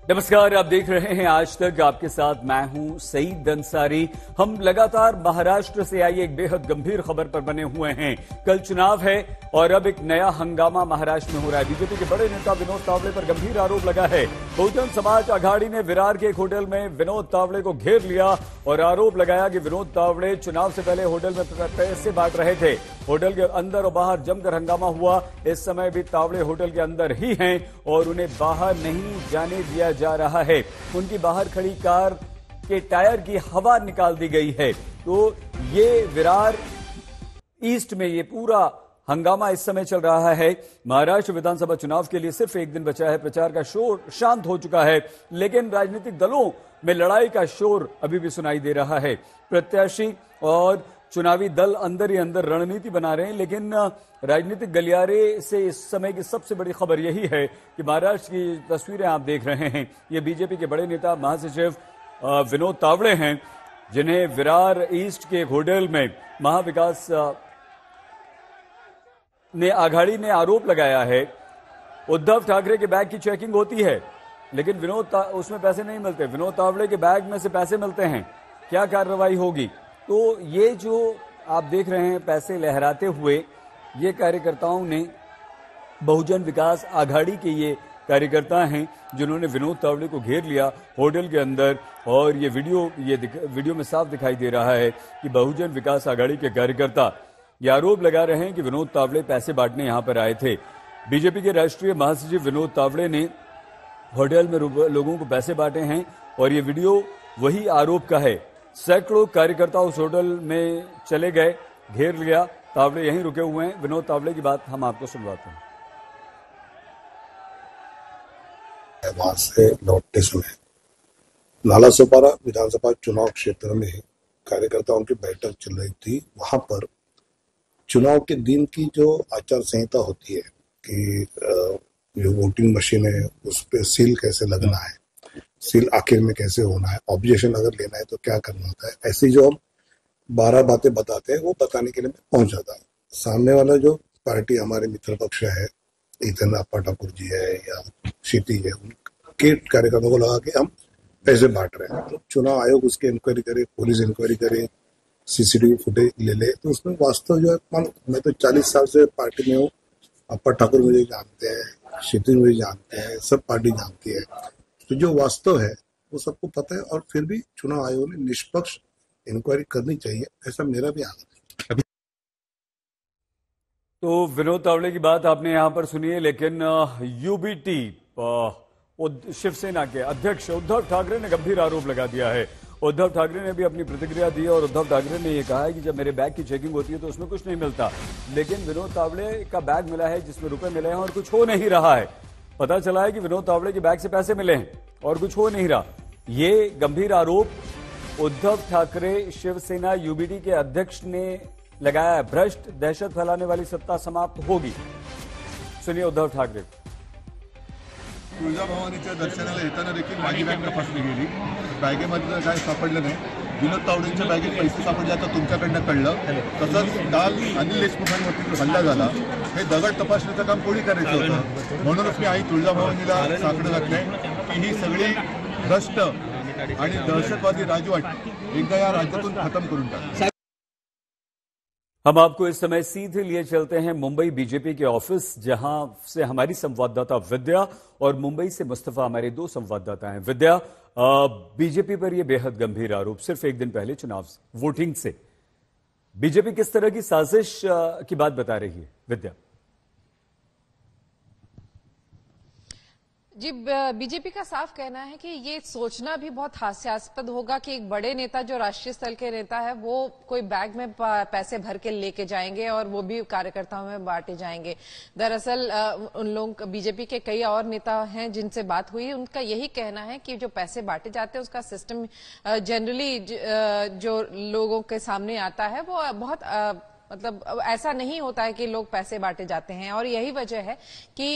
नमस्कार, आप देख रहे हैं आज तक। आपके साथ मैं हूं सईद अंसारी। हम लगातार महाराष्ट्र से आई एक बेहद गंभीर खबर पर बने हुए हैं। कल चुनाव है और अब एक नया हंगामा महाराष्ट्र में हो रहा है। बीजेपी के बड़े नेता विनोद तावड़े पर गंभीर आरोप लगा है। बहुजन समाज आघाड़ी ने विरार के एक होटल में विनोद तावड़े को घेर लिया और आरोप लगाया कि विनोद तावड़े चुनाव से पहले होटल में पैसे बांट रहे थे। होटल के अंदर और बाहर जमकर हंगामा हुआ। इस समय भी तावड़े होटल के अंदर ही हैं और उन्हें बाहर नहीं जाने दिया जा रहा है। उनकी बाहर खड़ी कार के टायर की हवा निकाल दी गई है। तो ये विरार ईस्ट में ये पूरा हंगामा इस समय चल रहा है। महाराष्ट्र विधानसभा चुनाव के लिए सिर्फ एक दिन बचा है। प्रचार का शोर शांत हो चुका है, लेकिन राजनीतिक दलों में लड़ाई का शोर अभी भी सुनाई दे रहा है। प्रत्याशी और चुनावी दल अंदर ही अंदर रणनीति बना रहे हैं, लेकिन राजनीतिक गलियारे से इस समय की सबसे बड़ी खबर यही है कि महाराष्ट्र की तस्वीरें आप देख रहे हैं। ये बीजेपी के बड़े नेता महासचिव विनोद तावड़े हैं, जिन्हें विरार ईस्ट के होटल में महाविकास ने आघाड़ी ने आरोप लगाया है। उद्धव ठाकरे के बैग की चेकिंग होती है, लेकिन उसमें पैसे नहीं मिलते। विनोद तावड़े के बैग में से पैसे मिलते हैं। क्या कार्रवाई होगी? तो ये जो आप देख रहे हैं पैसे लहराते हुए, ये कार्यकर्ताओं ने बहुजन विकास आघाड़ी के ये कार्यकर्ता हैं जिन्होंने विनोद तावड़े को घेर लिया होटल के अंदर। और ये वीडियो में साफ दिखाई दे रहा है कि बहुजन विकास आघाड़ी के कार्यकर्ता ये आरोप लगा रहे हैं कि विनोद तावड़े पैसे बांटने यहां पर आए थे। बीजेपी के राष्ट्रीय महासचिव विनोद तावड़े ने होटल में लोगों को पैसे बांटे हैं और ये वीडियो वही आरोप का है। सैकड़ों कार्यकर्ता उस होटल में चले गए, घेर लिया। तावड़े यहीं रुके हुए हैं। विनोद तावड़े की बात हम आपको सुनवाते हैं। वहां से लौटते समय नालासोपारा विधानसभा चुनाव क्षेत्र में कार्यकर्ताओं की बैठक चल रही थी। वहां पर चुनाव के दिन की जो आचार संहिता होती है कि जो वोटिंग मशीन है उस पर सील कैसे लगना है, सील आखिर में कैसे होना है, ऑब्जेक्शन अगर लेना है तो क्या करना होता है, ऐसी जो हम 12 बातें बताते हैं वो बताने के लिए मैं पहुंच जाता हूँ। सामने वाला जो पार्टी हमारे मित्र पक्ष है, इतन अप्पा ठाकुर जी है या क्षितिज है, उनके कार्यकर्ताओं को लगा कि हम पैसे बांट रहे हैं। तो चुनाव आयोग उसकी इंक्वायरी करे, पुलिस इंक्वायरी करे, सीसीटीवी फुटेज ले ले, तो उसमें वास्तव जो है, मैं तो 40 साल से पार्टी में हूँ। अप्पा ठाकुर मुझे जानते हैं, क्षितिज मुझे जानते हैं, सब पार्टी जानती है। तो जो वास्तव है वो सबको पता है और फिर भी चुनाव आयोग ने निष्पक्ष इंक्वायरी करनी चाहिए, ऐसा मेरा भी आग्रह है। तो विनोद तावड़े की बात आपने यहां पर सुनी है, लेकिन यूबीटी शिवसेना के अध्यक्ष उद्धव ठाकरे ने गंभीर आरोप लगा दिया है। उद्धव ठाकरे ने भी अपनी प्रतिक्रिया दी और उद्धव ठाकरे ने यह कहा है कि जब मेरे बैग की चेकिंग होती है तो उसमें कुछ नहीं मिलता, लेकिन विनोद तावड़े का बैग मिला है जिसमें रुपए मिले हैं और कुछ हो नहीं रहा है। पता चला है कि विनोद तावड़े के बैग से पैसे मिले हैं और कुछ हो नहीं रहा। ये गंभीर आरोप उद्धव ठाकरे शिवसेना यूबीटी के अध्यक्ष ने लगाया है। भ्रष्ट दहशत फैलाने वाली सत्ता समाप्त होगी। सुनिए उद्धव ठाकरे। तुळजाभवानीच्या दर्शनाला येताना देखील माझी बॅग तपासली गेली, बॅगेमध्ये काय सापडलं नाही। विनोद तावडेंच्या बॅगेत पैसे सापडले आता तुमच्याकडनं कळलं। तसंच काल अनिल देशमुखांवरती हल्ला झाला, हे दगड तपासण्याचं काम कोणी करायचं होतं? म्हणूनच मी आई तुळजाभवानीला साकडं घातलंय की ही सगळी भ्रष्ट आणि दहशतवादी राजवट एकदा या राज्यातून खत्म करून टाका। हम आपको इस समय सीधे लिए चलते हैं मुंबई बीजेपी के ऑफिस, जहां से हमारी संवाददाता विद्या और मुंबई से मुस्तफा हमारे दो संवाददाता हैं। विद्या, बीजेपी पर यह बेहद गंभीर आरोप सिर्फ एक दिन पहले चुनाव वोटिंग से, बीजेपी किस तरह की साजिश की बात बता रही है? विद्या जी, बीजेपी का साफ कहना है कि ये सोचना भी बहुत हास्यास्पद होगा कि एक बड़े नेता जो राष्ट्रीय स्तर के नेता है वो कोई बैग में पैसे भर के लेके जाएंगे और वो भी कार्यकर्ताओं में बांटे जाएंगे। दरअसल उन लोग बीजेपी के कई और नेता हैं जिनसे बात हुई, उनका यही कहना है कि जो पैसे बांटे जाते हैं उसका सिस्टम जनरली जो लोगों के सामने आता है वो बहुत मतलब ऐसा नहीं होता है कि लोग पैसे बांटे जाते हैं। और यही वजह है कि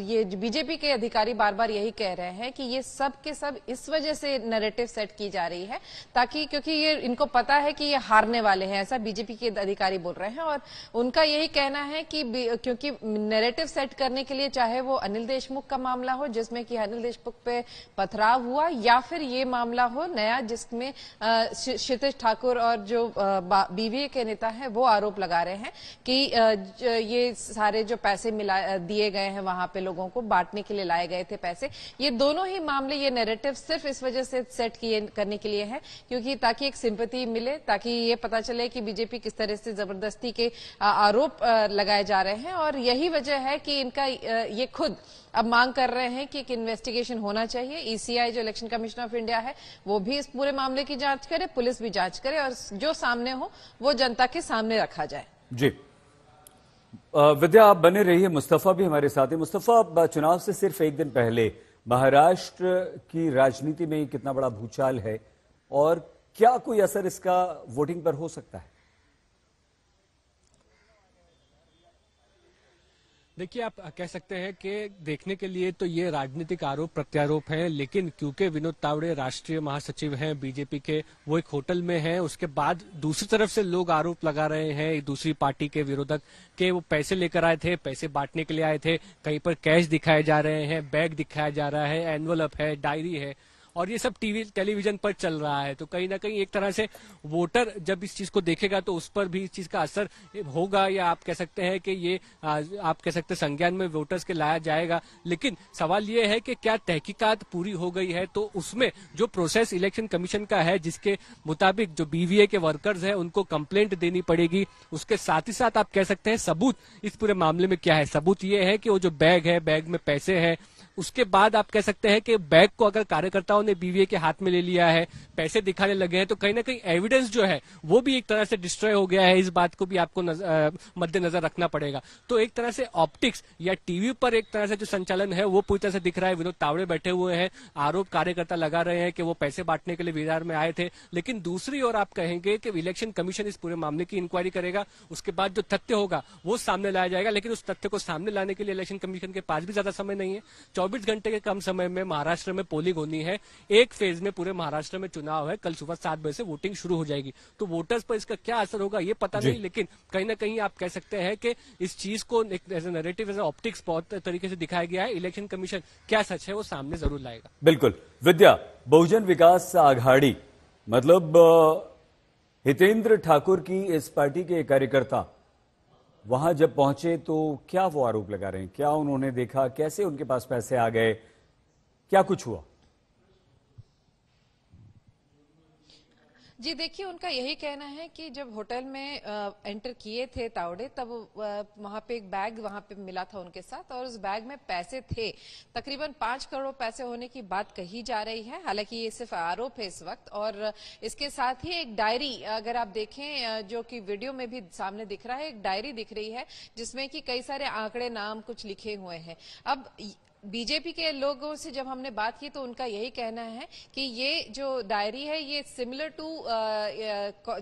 ये बीजेपी के अधिकारी बार बार यही कह रहे हैं कि ये सब के सब इस वजह से नैरेटिव सेट की जा रही है, ताकि क्योंकि ये इनको पता है कि ये हारने वाले हैं, ऐसा बीजेपी के अधिकारी बोल रहे हैं। और उनका यही कहना है कि क्योंकि नैरेटिव सेट करने के लिए चाहे वो अनिल देशमुख का मामला हो जिसमें कि अनिल देशमुख पे पथराव हुआ, या फिर ये मामला हो नया जिसमें क्षितिज ठाकुर और जो बीवीए के नेता हैं वो आरोप लगा रहे हैं कि ये सारे जो पैसे दिए गए हैं वहां पे लोगों को बांटने के लिए लाए गए थे पैसे, ये दोनों ही मामले ये नैरेटिव सिर्फ इस वजह से सेट करने के लिए है क्योंकि ताकि एक सिंपैथी मिले, ताकि ये पता चले कि बीजेपी किस तरह से जबरदस्ती के आरोप लगाए जा रहे हैं। और यही वजह है कि इनका ये खुद अब मांग कर रहे हैं कि एक इन्वेस्टिगेशन होना चाहिए। ईसीआई जो इलेक्शन कमीशन ऑफ इंडिया है वो भी इस पूरे मामले की जांच करे, पुलिस भी जांच करे और जो सामने हो वो जनता के सामने रखा जाए। जी विद्या, आप बने रहिए, मुस्तफा भी हमारे साथ है। मुस्तफा, चुनाव से सिर्फ एक दिन पहले महाराष्ट्र की राजनीति में कितना बड़ा भूचाल है और क्या कोई असर इसका वोटिंग पर हो सकता है? देखिए, आप कह सकते हैं कि देखने के लिए तो ये राजनीतिक आरोप प्रत्यारोप है, लेकिन क्योंकि विनोद तावड़े राष्ट्रीय महासचिव हैं बीजेपी के, वो एक होटल में हैं, उसके बाद दूसरी तरफ से लोग आरोप लगा रहे हैं एक दूसरी पार्टी के विरोधक के वो पैसे लेकर आए थे, पैसे बांटने के लिए आए थे, कहीं पर कैश दिखाए जा रहे हैं, बैग दिखाया जा रहा है, एनवलप है, डायरी है, और ये सब टेलीविजन पर चल रहा है। तो कहीं ना कहीं एक तरह से वोटर जब इस चीज को देखेगा तो उस पर भी इस चीज का असर होगा, या आप कह सकते हैं कि ये आप कह सकते हैं संज्ञान में वोटर्स के लाया जाएगा। लेकिन सवाल ये है कि क्या तहकीकात पूरी हो गई है, तो उसमें जो प्रोसेस इलेक्शन कमीशन का है जिसके मुताबिक जो बीवीए के वर्कर्स हैं उनको कंप्लेंट देनी पड़ेगी, उसके साथ ही साथ आप कह सकते हैं सबूत इस पूरे मामले में क्या है। सबूत ये है कि वो जो बैग है, बैग में पैसे हैं, उसके बाद आप कह सकते हैं कि बैग को अगर कार्यकर्ताओं ने बीवीए के हाथ में ले लिया है, पैसे दिखाने लगे हैं, तो कहीं ना कहीं एविडेंस जो है वो भी एक तरह से डिस्ट्रॉय हो गया है। इस बात को भी आपको मद्देनजर रखना पड़ेगा। तो एक तरह से ऑप्टिक्स या टीवी पर एक तरह से जो संचालन है वो पूरी तरह से दिख रहा है। विनोद तावड़े बैठे हुए हैं, आरोप कार्यकर्ता लगा रहे हैं कि वो पैसे बांटने के लिए विरार में आए थे, लेकिन दूसरी ओर आप कहेंगे कि इलेक्शन कमीशन इस पूरे मामले की इंक्वायरी करेगा, उसके बाद जो तथ्य होगा वो सामने लाया जाएगा। लेकिन उस तथ्य को सामने लाने के लिए इलेक्शन कमीशन के पास भी ज्यादा समय नहीं है। 24 घंटे के कम समय में महाराष्ट्र में पोलिंग होनी है। एक फेज में पूरे महाराष्ट्र में चुनाव है। कल सुबह 7 बजे से वोटिंग शुरू हो जाएगी। तो वोटर्स पर इसका क्या असर होगा ये पता नहीं, लेकिन कहीं ना कहीं आप कह सकते हैं कि इस चीज को एक as a narrative, as a optics बहुत तरीके से दिखाया गया है। इलेक्शन कमीशन क्या सच है वो सामने जरूर लाएगा। बिल्कुल। विद्या, बहुजन विकास आघाड़ी मतलब हितेंद्र ठाकुर की इस पार्टी के कार्यकर्ता वहां जब पहुंचे तो क्या वो आरोप लगा रहे हैं, क्या उन्होंने देखा, कैसे उनके पास पैसे आ गए, क्या कुछ हुआ? जी देखिए, उनका यही कहना है कि जब होटल में एंटर किए थे तावड़े, तब वहां पे एक बैग वहां पे मिला था उनके साथ और उस बैग में पैसे थे। तकरीबन 5 करोड़ पैसे होने की बात कही जा रही है। हालांकि ये सिर्फ आरोप है इस वक्त। और इसके साथ ही एक डायरी, अगर आप देखें जो कि वीडियो में भी सामने दिख रहा है, एक डायरी दिख रही है जिसमें कि कई सारे आंकड़े, नाम कुछ लिखे हुए हैं। अब बीजेपी के लोगों से जब हमने बात की तो उनका यही कहना है कि ये जो डायरी है ये सिमिलर टू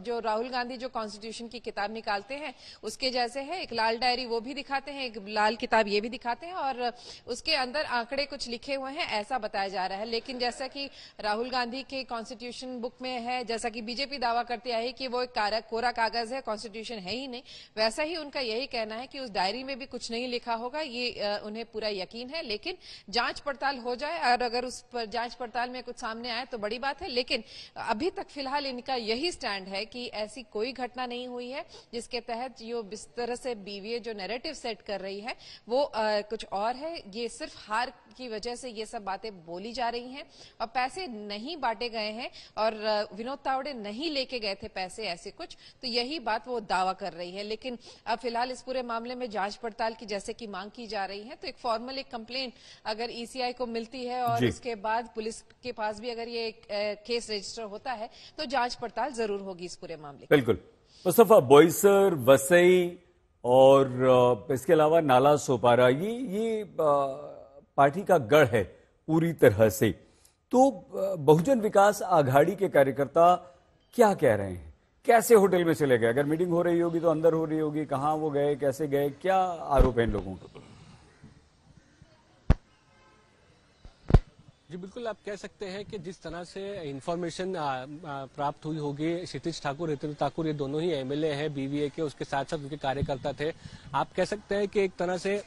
जो राहुल गांधी जो कॉन्स्टिट्यूशन की किताब निकालते हैं उसके जैसे है। एक लाल डायरी वो भी दिखाते हैं, एक लाल किताब ये भी दिखाते हैं और उसके अंदर आंकड़े कुछ लिखे हुए हैं ऐसा बताया जा रहा है। लेकिन जैसा कि राहुल गांधी के कॉन्स्टिट्यूशन बुक में है, जैसा कि बीजेपी दावा करती है कि वो एक कोरा कागज है, कॉन्स्टिट्यूशन है ही नहीं, वैसा ही उनका यही कहना है कि उस डायरी में भी कुछ नहीं लिखा होगा। ये उन्हें पूरा यकीन है। लेकिन जांच पड़ताल हो जाए और अगर उस पर जांच पड़ताल में कुछ सामने आए तो बड़ी बात है। लेकिन अभी तक फिलहाल इनका यही स्टैंड है कि ऐसी कोई घटना नहीं हुई है जिसके तहत जो इस तरह से बीवीए जो नैरेटिव सेट कर रही है वो कुछ और है। ये सिर्फ हार की वजह से ये सब बातें बोली जा रही हैं और पैसे नहीं बांटे गए हैं और विनोद तावड़े नहीं लेके गए थे पैसे, ऐसे कुछ, तो यही बात वो दावा कर रही है। लेकिन अब फिलहाल इस पूरे मामले में जांच पड़ताल की जैसे कि मांग की जा रही है, तो एक फॉर्मल एक कंप्लेंट अगर ईसीआई को मिलती है और इसके बाद पुलिस के पास भी अगर ये केस रजिस्टर होता है तो जांच पड़ताल जरूर होगी इस पूरे मामले की। बिल्कुल। मुस्तफा, बोईसर, वसई और इसके अलावा नाला सोपारा ये पार्टी का गढ़ है पूरी तरह से। तो बहुजन विकास आघाड़ी के कार्यकर्ता क्या कह रहे हैं? कैसे होटल में चले गए? अगर मीटिंग हो रही होगी तो अंदर हो रही होगी, कहाँ वो गए, कैसे गए, क्या आरोप है इन लोगों को? जी बिल्कुल, आप कह सकते हैं कि जिस तरह से इंफॉर्मेशन प्राप्त हुई होगी, क्षितिज ठाकुर, हितेंद्र ठाकुर ये दोनों ही एमएलए हैं बीवीए के, उसके साथ साथ उनके कार्यकर्ता थे। आप कह सकते हैं कि एक तरह से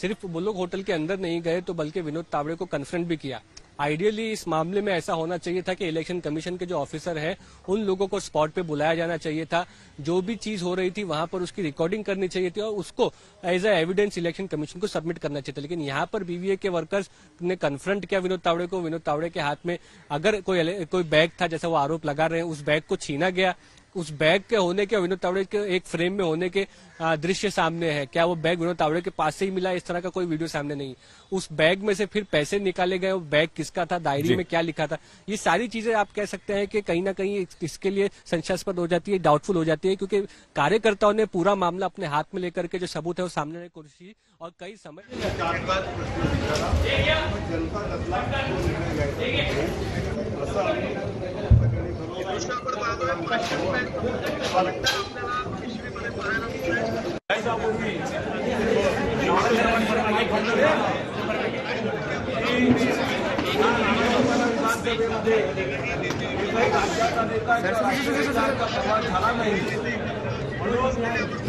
सिर्फ वो लोग होटल के अंदर नहीं गए तो बल्कि विनोद तावड़े को कन्फ्रंट भी किया। आइडियली इस मामले में ऐसा होना चाहिए था कि इलेक्शन कमीशन के जो ऑफिसर हैं उन लोगों को स्पॉट पे बुलाया जाना चाहिए था, जो भी चीज हो रही थी वहां पर उसकी रिकॉर्डिंग करनी चाहिए थी और उसको as a evidence election commission को सबमिट करना चाहिए था। लेकिन यहाँ पर बीवीए के वर्कर्स ने कन्फ्रंट किया विनोद तावड़े को। विनोद तावड़े के हाथ में अगर कोई बैग था, जैसा वो आरोप लगा रहे हैं, उस बैग को छीना गया। उस बैग के होने के, विनोद तावड़े के एक फ्रेम में होने के दृश्य सामने है। क्या वो बैग विनोद तावड़े के पास से ही मिला? इस तरह का कोई वीडियो सामने नहीं। उस बैग में से फिर पैसे निकाले गए, वो बैग किसका था, डायरी में क्या लिखा था, ये सारी चीजें आप कह सकते हैं कि कहीं ना कहीं इसके लिए संशयास्पद हो जाती है, डाउटफुल हो जाती है, क्योंकि कार्यकर्ताओं ने पूरा मामला अपने हाथ में लेकर के जो सबूत है वो सामने की कोशिश और कई समय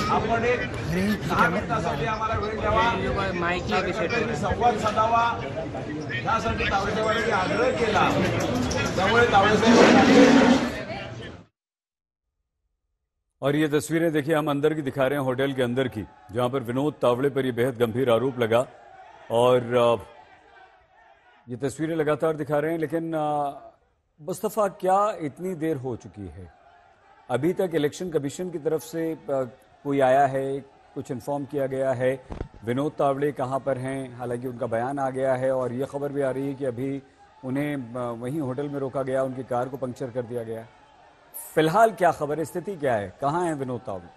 आपण एक 10 मिनिटासाठी आम्हाला वेळ द्यावा, माहिती संवाद साधावा, यासाठी तावडेसाहेबांनी आग्रह केला। त्यामुळे तावडेसाहेब और ये तस्वीरें देखिए, हम अंदर की दिखा रहे हैं, होटल के अंदर की, जहां पर विनोद तावड़े पर ये बेहद गंभीर आरोप लगा। और ये तस्वीरें लगातार दिखा रहे हैं। लेकिन मुस्तफा, क्या इतनी देर हो चुकी है, अभी तक इलेक्शन कमीशन की तरफ से कोई आया है, कुछ इन्फॉर्म किया गया है? विनोद तावड़े कहां पर हैं? हालांकि उनका बयान आ गया है और ये खबर भी आ रही है कि अभी उन्हें वहीं होटल में रोका गया, उनकी कार को पंक्चर कर दिया गया। फिलहाल क्या खबर है, स्थिति क्या है, कहां है विनोद तावड़े?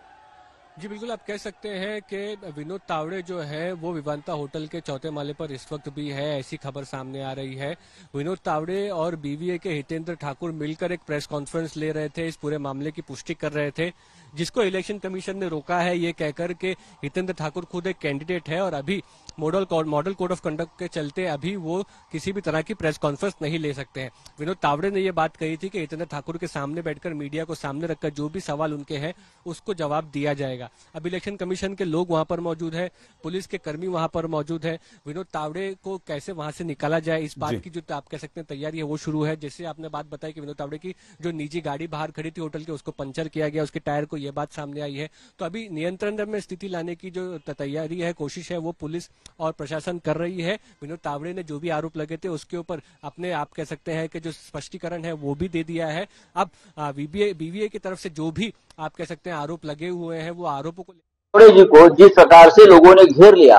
जी बिल्कुल, आप कह सकते हैं कि विनोद तावड़े जो है वो विवांता होटल के चौथे माले पर इस वक्त भी है, ऐसी खबर सामने आ रही है। विनोद तावड़े और बीवीए के हितेंद्र ठाकुर मिलकर एक प्रेस कॉन्फ्रेंस ले रहे थे, इस पूरे मामले की पुष्टि कर रहे थे, जिसको इलेक्शन कमीशन ने रोका है ये कहकर के हितेंद्र ठाकुर खुद एक कैंडिडेट है और अभी मॉडल कोड ऑफ कंडक्ट के चलते अभी वो किसी भी तरह की प्रेस कॉन्फ्रेंस नहीं ले सकते हैं। विनोद तावड़े ने ये बात कही थी कि हितेंद्र ठाकुर के सामने बैठकर मीडिया को सामने रखकर जो भी सवाल उनके हैं उसको जवाब दिया जाएगा। अब इलेक्शन कमीशन के लोग वहां पर मौजूद है, पुलिस के कर्मी वहां पर मौजूद है। विनोद तावड़े को कैसे वहां से निकाला जाए, इस बात की जो आप कह सकते हैं तैयारी है वो शुरू है। जैसे आपने बात बताई कि विनोद तावड़े की जो निजी गाड़ी बाहर खड़ी थी होटल के, उसको पंचर किया गया, उसके टायर को, ये बात सामने आई है। तो अभी नियंत्रण में स्थिति लाने की जो तैयारी है, कोशिश है, वो पुलिस और प्रशासन कर रही है। विनोद तावड़े ने जो भी आरोप लगे थे उसके ऊपर अपने आप कह सकते हैं कि जो स्पष्टीकरण है वो भी दे दिया है। अब बीवीए की तरफ से जो भी आप कह सकते हैं आरोप लगे हुए हैं वो आरोपों को तावड़े जी को जिस प्रकार से लोगों ने घेर लिया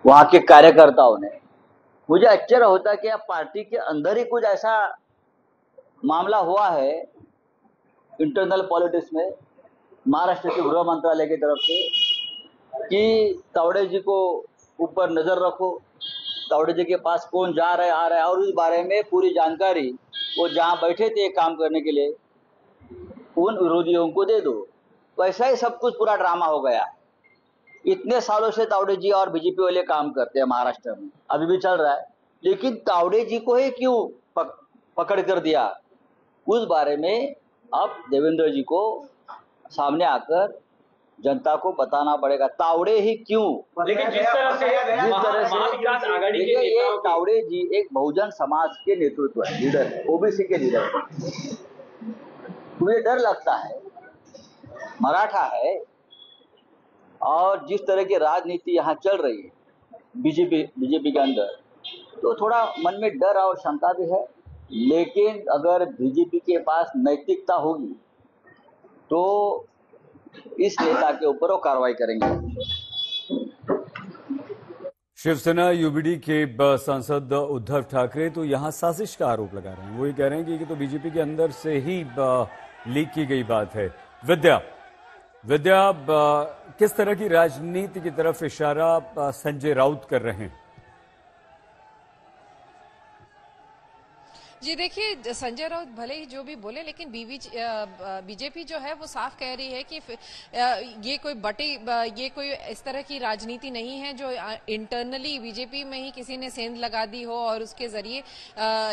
वहां के कार्यकर्ताओं ने, मुझे आश्चर्य होता है कि अब पार्टी के अंदर ही कुछ ऐसा मामला हुआ है इंटरनल पॉलिटिक्स में महाराष्ट्र के गृह मंत्रालय की तरफ से कि तावड़े जी को ऊपर नजर रखो, तावड़े जी के पास कौन जा रहा है आ रहा है और उस बारे में पूरी जानकारी वो जहां बैठे थे काम करने के लिए उन विरोधियों को दे दो। वैसा ही सब कुछ पूरा ड्रामा हो गया। इतने सालों से तावड़े जी और बीजेपी वाले काम करते हैं महाराष्ट्र में, अभी भी चल रहा है, लेकिन तावड़े जी को ही क्यों पकड़ कर दिया, उस बारे में अब देवेंद्र जी को सामने आकर जनता को बताना पड़ेगा। तावड़े ही क्यों, लेकिन जिस तरह से ये तावड़े जी एक बहुजन समाज के नेतृत्व है, लीडर है, ओबीसी के लीडर है। मुझे डर लगता है, मराठा है और जिस तरह की राजनीति यहाँ चल रही है बीजेपी के अंदर, तो थोड़ा मन में डर और शंका भी है। लेकिन अगर बीजेपी के पास नैतिकता होगी तो इस नेता के ऊपर वो कार्रवाई करेंगे। शिवसेना यूबीडी के सांसद उद्धव ठाकरे तो यहां साजिश का आरोप लगा रहे हैं। वो ये कह रहे हैं कि तो बीजेपी के अंदर से ही लीक की गई बात है। विद्या, किस तरह की राजनीति की तरफ इशारा संजय राउत कर रहे हैं? जी देखिए, संजय राउत भले ही जो भी बोले, लेकिन बीजेपी जो है वो साफ कह रही है कि ये कोई इस तरह की राजनीति नहीं है जो इंटरनली बीजेपी में ही किसी ने सेंध लगा दी हो और उसके जरिए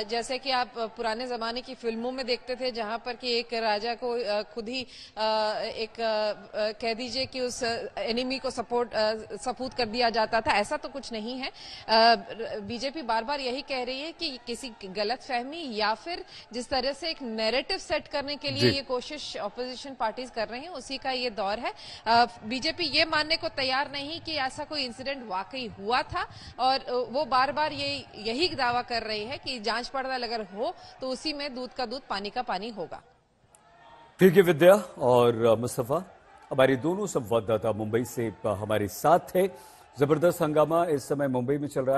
जैसे कि आप पुराने जमाने की फिल्मों में देखते थे जहां पर कि एक राजा को खुद ही कह दीजिए कि उस एनिमी को सपूत कर दिया जाता था। ऐसा तो कुछ नहीं है। बीजेपी बार बार यही कह रही है कि किसी गलतफहमी या फिर जिस तरह से एक नैरेटिव सेट करने के लिए ये कोशिश ऑपोजिशन पार्टीज कर रही हैं, उसी का ये दौर है। बीजेपी ये मानने को तैयार नहीं कि ऐसा कोई इंसिडेंट वाकई हुआ था और वो बार बार यही दावा कर रही है कि जांच पड़ताल अगर हो तो उसी में दूध का दूध पानी का पानी होगा। ठीक है, विद्या और मुस्तफा हमारे दोनों संवाददाता मुंबई से हमारे साथ थे। जबरदस्त हंगामा इस समय मुंबई में चल रहा है।